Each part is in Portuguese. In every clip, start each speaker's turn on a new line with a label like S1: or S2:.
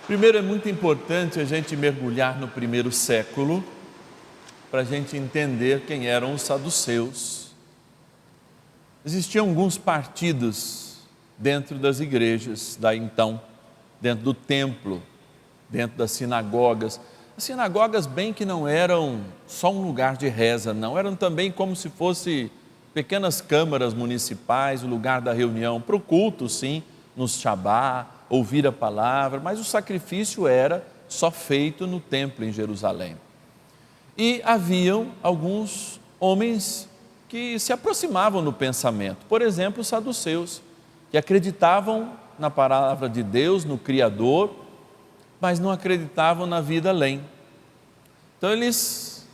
S1: Primeiro, é muito importante a gente mergulhar no primeiro século para a gente entender quem eram os saduceus. Existiam alguns partidos dentro das igrejas, daí então, dentro do templo, dentro das sinagogas. As sinagogas bem que não eram só um lugar de reza, não, eram também como se fossem pequenas câmaras municipais, o lugar da reunião, para o culto sim, nos Shabá, ouvir a palavra, mas o sacrifício era só feito no templo em Jerusalém. E haviam alguns homens que se aproximavam no pensamento, por exemplo, os saduceus, que acreditavam na palavra de Deus, no Criador, mas não acreditavam na vida além. Então eles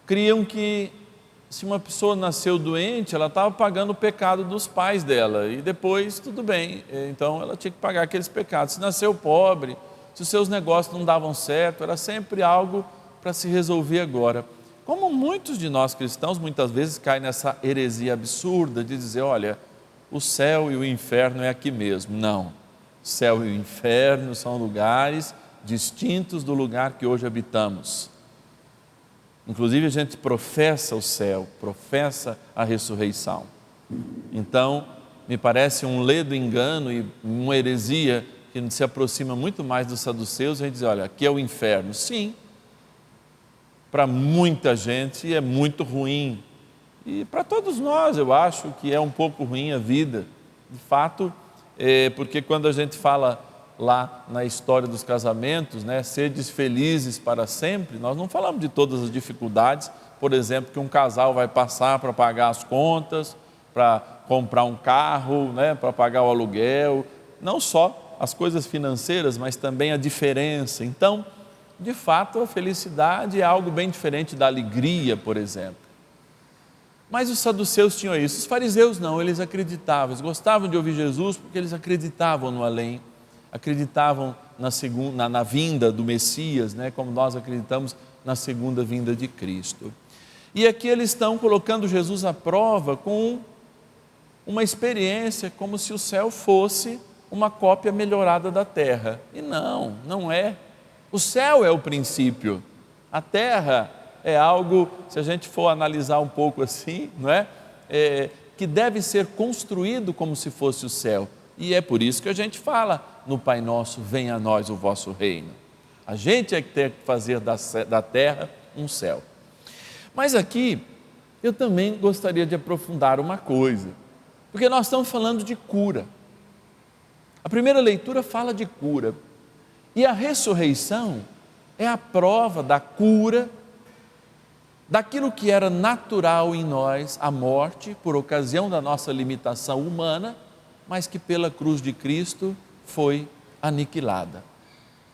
S1: criam que se uma pessoa nasceu doente, ela estava pagando o pecado dos pais dela, e depois tudo bem, então ela tinha que pagar aqueles pecados. Se nasceu pobre, se os seus negócios não davam certo, era sempre algo para se resolver agora. Como muitos de nós cristãos muitas vezes caem nessa heresia absurda de dizer, olha, o céu e o inferno é aqui mesmo. Não, o céu e o inferno são lugares distintos do lugar que hoje habitamos. Inclusive a gente professa o céu, professa a ressurreição. Então, me parece um ledo engano e uma heresia que se aproxima muito mais dos saduceus, a gente diz, olha, aqui é o inferno. Sim, para muita gente é muito ruim. E para todos nós eu acho que é um pouco ruim a vida. De fato, porque quando a gente fala lá na história dos casamentos, né, sedes felizes para sempre, nós não falamos de todas as dificuldades, por exemplo, que um casal vai passar para pagar as contas, para comprar um carro, né, para pagar o aluguel, não só as coisas financeiras, mas também a diferença. Então, de fato, a felicidade é algo bem diferente da alegria, por exemplo. Mas os saduceus tinham isso, os fariseus não, eles acreditavam, eles gostavam de ouvir Jesus porque eles acreditavam no além, acreditavam na vinda do Messias, né, como nós acreditamos na segunda vinda de Cristo. E aqui eles estão colocando Jesus à prova com uma experiência como se o céu fosse uma cópia melhorada da terra. E não, não é. O céu é o princípio, a terra é algo, se a gente for analisar um pouco assim, não é? Que deve ser construído como se fosse o céu. E é por isso que a gente fala no Pai Nosso, venha a nós o vosso reino. A gente é que tem que fazer da terra um céu. Mas aqui, eu também gostaria de aprofundar uma coisa, porque nós estamos falando de cura. A primeira leitura fala de cura, e a ressurreição é a prova da cura, daquilo que era natural em nós, a morte, por ocasião da nossa limitação humana, mas que pela cruz de Cristo foi aniquilada.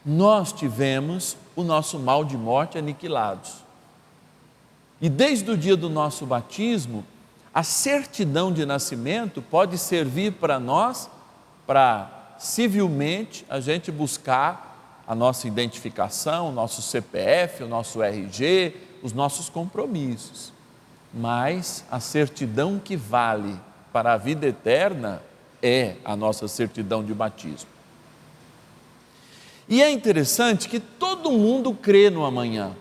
S1: Nós tivemos o nosso mal de morte aniquilado. E desde o dia do nosso batismo, a certidão de nascimento pode servir para nós, para civilmente a gente buscar a nossa identificação, o nosso CPF, o nosso RG, os nossos compromissos. Mas a certidão que vale para a vida eterna é a nossa certidão de batismo. E é interessante que todo mundo crê no amanhã,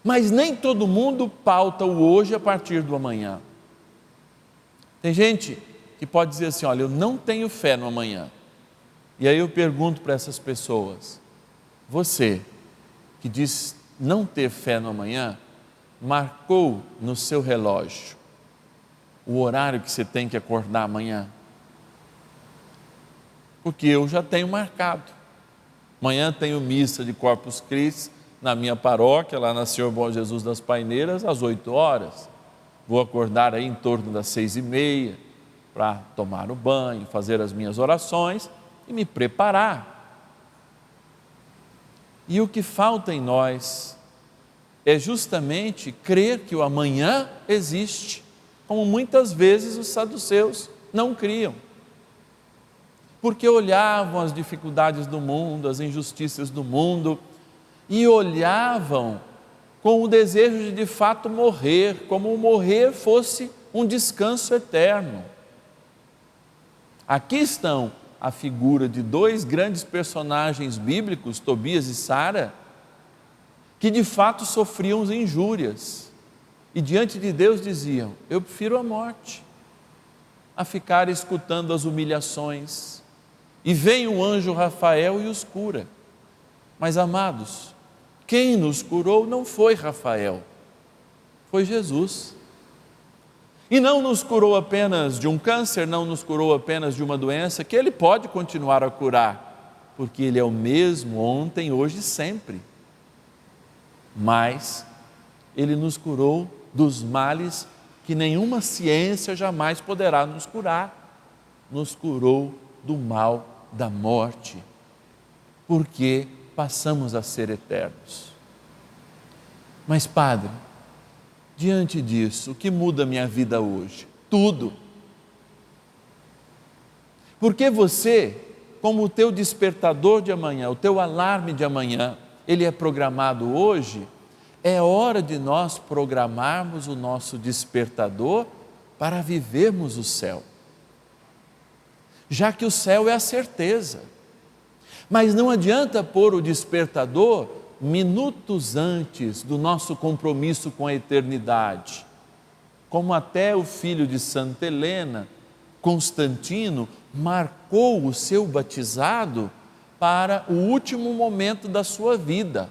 S1: mas nem todo mundo pauta o hoje a partir do amanhã. Tem gente que pode dizer assim, olha, eu não tenho fé no amanhã. E aí eu pergunto para essas pessoas, você que diz não ter fé no amanhã, marcou no seu relógio o horário que você tem que acordar amanhã? Porque eu já tenho marcado. Amanhã tenho missa de Corpus Christi na minha paróquia, lá na Senhor Bom Jesus das Paineiras, às 8 horas. Vou acordar aí em torno das 6h30 para tomar o banho, fazer as minhas orações e me preparar. E o que falta em nós é justamente crer que o amanhã existe, como muitas vezes os saduceus não criam, porque olhavam as dificuldades do mundo, as injustiças do mundo, e olhavam com o desejo de fato morrer, como o morrer fosse um descanso eterno. Aqui estão a figura de dois grandes personagens bíblicos, Tobias e Sara, que de fato sofriam injúrias e diante de Deus diziam: eu prefiro a morte a ficar escutando as humilhações. E vem o anjo Rafael e os cura. Mas, amados, quem nos curou não foi Rafael, foi Jesus. E não nos curou apenas de um câncer, não nos curou apenas de uma doença, que Ele pode continuar a curar, porque Ele é o mesmo ontem, hoje e sempre. Mas Ele nos curou dos males que nenhuma ciência jamais poderá nos curar. Nos curou do mal da morte, porque passamos a ser eternos. Mas, Padre, diante disso, o que muda a minha vida hoje? Tudo. Porque você, como o teu despertador de amanhã, o teu alarme de amanhã, ele é programado hoje, é hora de nós programarmos o nosso despertador para vivermos o céu. Já que o céu é a certeza. Mas não adianta pôr o despertador minutos antes do nosso compromisso com a eternidade, como até o filho de Santa Helena, Constantino, marcou o seu batizado para o último momento da sua vida.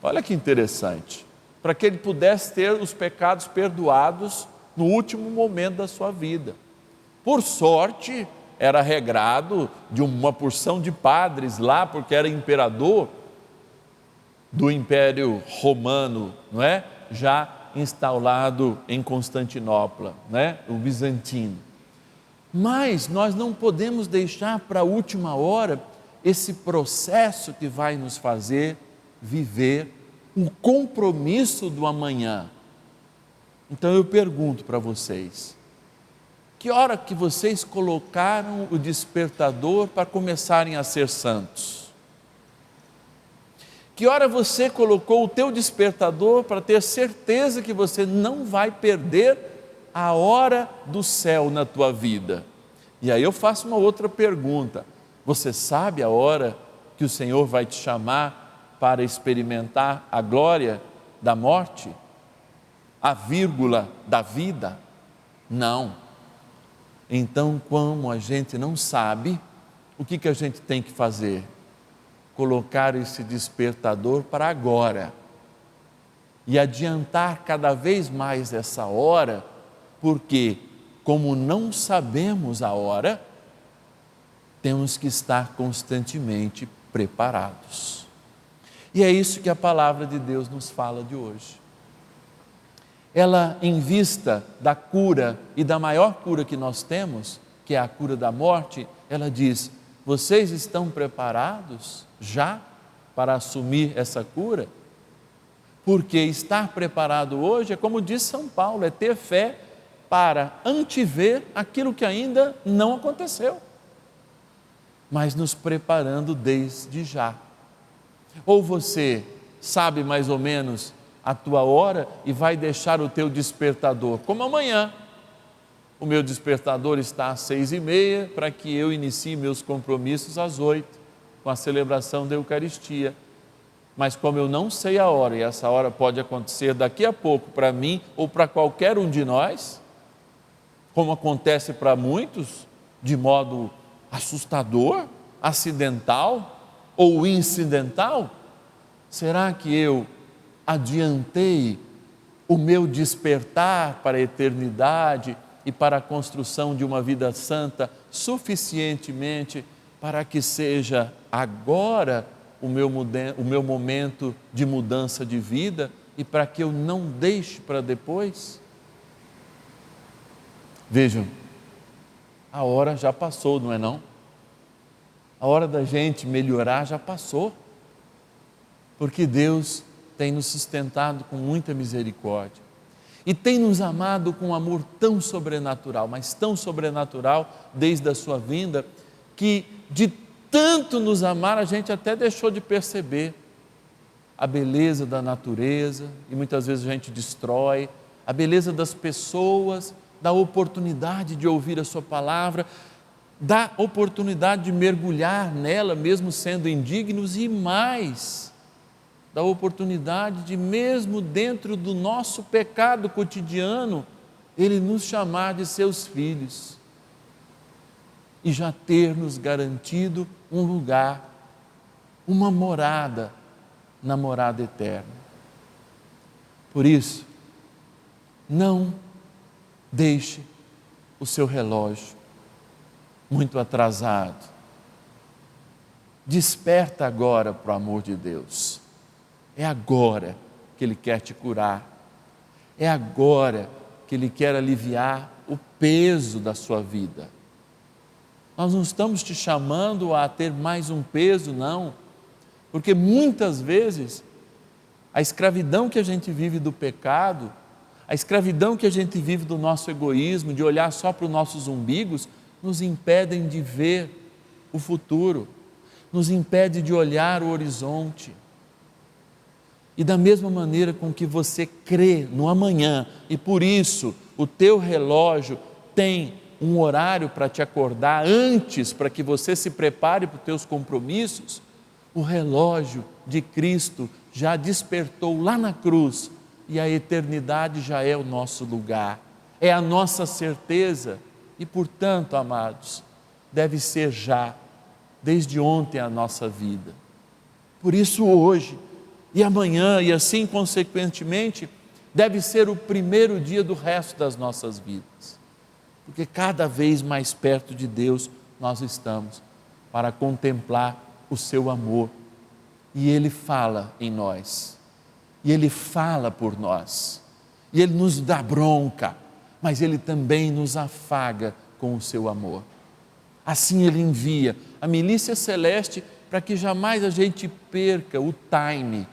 S1: Olha que interessante, para que ele pudesse ter os pecados perdoados no último momento da sua vida. Por sorte, era regrado de uma porção de padres lá, porque era imperador do Império Romano, não é? Já instalado em Constantinopla, né? O bizantino. Mas nós não podemos deixar para a última hora esse processo que vai nos fazer viver um compromisso do amanhã. Então eu pergunto para vocês, que hora que vocês colocaram o despertador para começarem a ser santos? Que hora você colocou o teu despertador para ter certeza que você não vai perder a hora do céu na tua vida? E aí eu faço uma outra pergunta: você sabe a hora que o Senhor vai te chamar para experimentar a glória da morte? A vírgula da vida? Não. Então, como a gente não sabe, o que a gente tem que fazer? Colocar esse despertador para agora e adiantar cada vez mais essa hora, porque como não sabemos a hora, temos que estar constantemente preparados. E é isso que a palavra de Deus nos fala de hoje. Ela, em vista da cura e da maior cura que nós temos, que é a cura da morte, ela diz: vocês estão preparados já para assumir essa cura? Porque estar preparado hoje é, como diz São Paulo, é ter fé para antever aquilo que ainda não aconteceu, mas nos preparando desde já. Ou você sabe mais ou menos a tua hora e vai deixar o teu despertador, como amanhã, o meu despertador está às 6h30 para que eu inicie meus compromissos às 8h, com a celebração da Eucaristia. Mas como eu não sei a hora, e essa hora pode acontecer daqui a pouco para mim ou para qualquer um de nós, como acontece para muitos, de modo assustador, acidental ou incidental, será que eu adiantei o meu despertar para a eternidade e para a construção de uma vida santa suficientemente para que seja agora o meu momento de mudança de vida e para que eu não deixe para depois? Vejam, a hora já passou, não é não? A hora da gente melhorar já passou, porque Deus tem nos sustentado com muita misericórdia e tem nos amado com um amor tão sobrenatural, mas tão sobrenatural desde a sua vinda, que de tanto nos amar a gente até deixou de perceber a beleza da natureza, e muitas vezes a gente destrói a beleza das pessoas, da oportunidade de ouvir a sua palavra, dá oportunidade de mergulhar nela, mesmo sendo indignos, e mais, dá oportunidade de, mesmo dentro do nosso pecado cotidiano, Ele nos chamar de seus filhos e já ter nos garantido um lugar, uma morada na morada eterna. Por isso, não deixe o seu relógio muito atrasado. Desperta agora para o amor de Deus. É agora que Ele quer te curar. É agora que Ele quer aliviar o peso da sua vida. Nós não estamos te chamando a ter mais um peso, não, porque muitas vezes a escravidão que a gente vive do pecado, a escravidão que a gente vive do nosso egoísmo, de olhar só para os nossos umbigos, nos impedem de ver o futuro, nos impede de olhar o horizonte. E da mesma maneira com que você crê no amanhã, e por isso o teu relógio tem um horário para te acordar antes, para que você se prepare para os teus compromissos, o relógio de Cristo já despertou lá na cruz, e a eternidade já é o nosso lugar, é a nossa certeza, e portanto, amados, deve ser já, desde ontem a nossa vida. Por isso hoje e amanhã, e assim consequentemente, deve ser o primeiro dia do resto das nossas vidas, porque cada vez mais perto de Deus nós estamos, para contemplar o seu amor, e Ele fala em nós, e Ele fala por nós, e Ele nos dá bronca, mas Ele também nos afaga com o seu amor. Assim Ele envia a milícia celeste para que jamais a gente perca o time,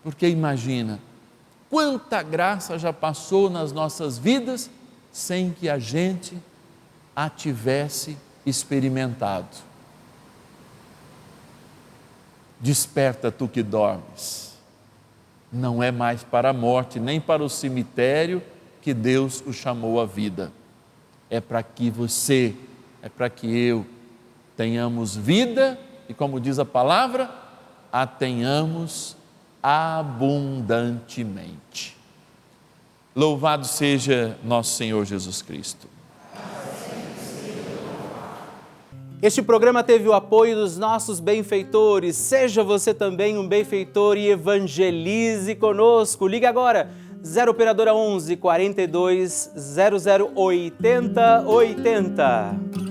S1: porque imagina, quanta graça já passou nas nossas vidas sem que a gente a tivesse experimentado. Desperta, tu que dormes, não é mais para a morte, nem para o cemitério que Deus o chamou à vida, é para que você, é para que eu tenhamos vida, e como diz a palavra, a tenhamos abundantemente. Louvado seja nosso Senhor Jesus Cristo.
S2: Este programa teve o apoio dos nossos benfeitores. Seja você também um benfeitor e evangelize conosco. Ligue agora, 0 Operadora 11 42 00 80 80.